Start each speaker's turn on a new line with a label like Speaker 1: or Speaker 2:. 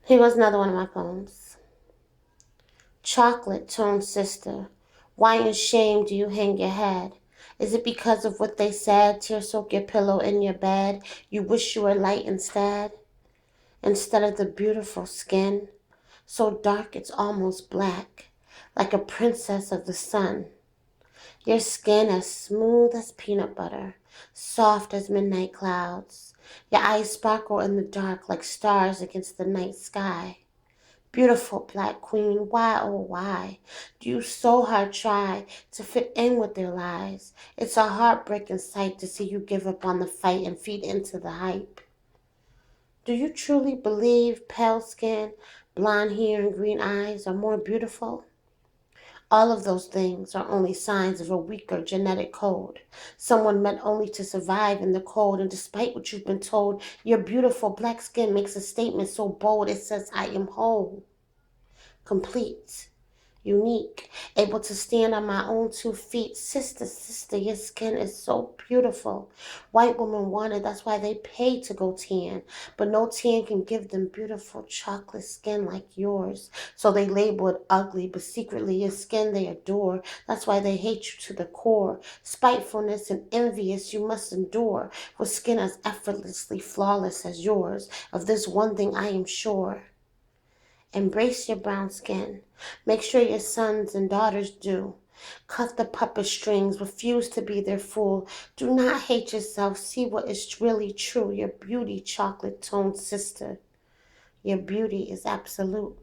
Speaker 1: Here goes another one of my poems. Chocolate toned sister, why in shame do you hang your head? Is it because of what they said? Tear soak your pillow in your bed. You wish you were light instead? Instead of the beautiful skin, so dark it's almost black, like a princess of the sun. Your skin as smooth as peanut butter, soft as midnight clouds. Your eyes sparkle in the dark like stars against the night sky. Beautiful black queen, why oh why do you so hard try to fit in with their lies? It's a heartbreaking sight to see you give up on the fight and feed into the hype. Do you truly believe pale skin, blonde hair, and green eyes are more beautiful? All of those things are only signs of a weaker genetic code. Someone meant only to survive in the cold, and despite what you've been told, your beautiful black skin makes a statement so bold it says, I am whole, complete, unique, able to stand on my own 2 feet. Sister, sister, your skin is so beautiful. White women want it, that's why they pay to go tan. But no tan can give them beautiful chocolate skin like yours. So they label it ugly, but secretly your skin they adore. That's why they hate you to the core. Spitefulness and envious you must endure, with skin as effortlessly flawless as yours. Of this one thing I am sure. Embrace your brown skin. Make sure your sons and daughters do. Cut the puppet strings, refuse to be their fool. Do not hate yourself, see what is really true. Your beauty, chocolate toned sister. Your beauty is absolute.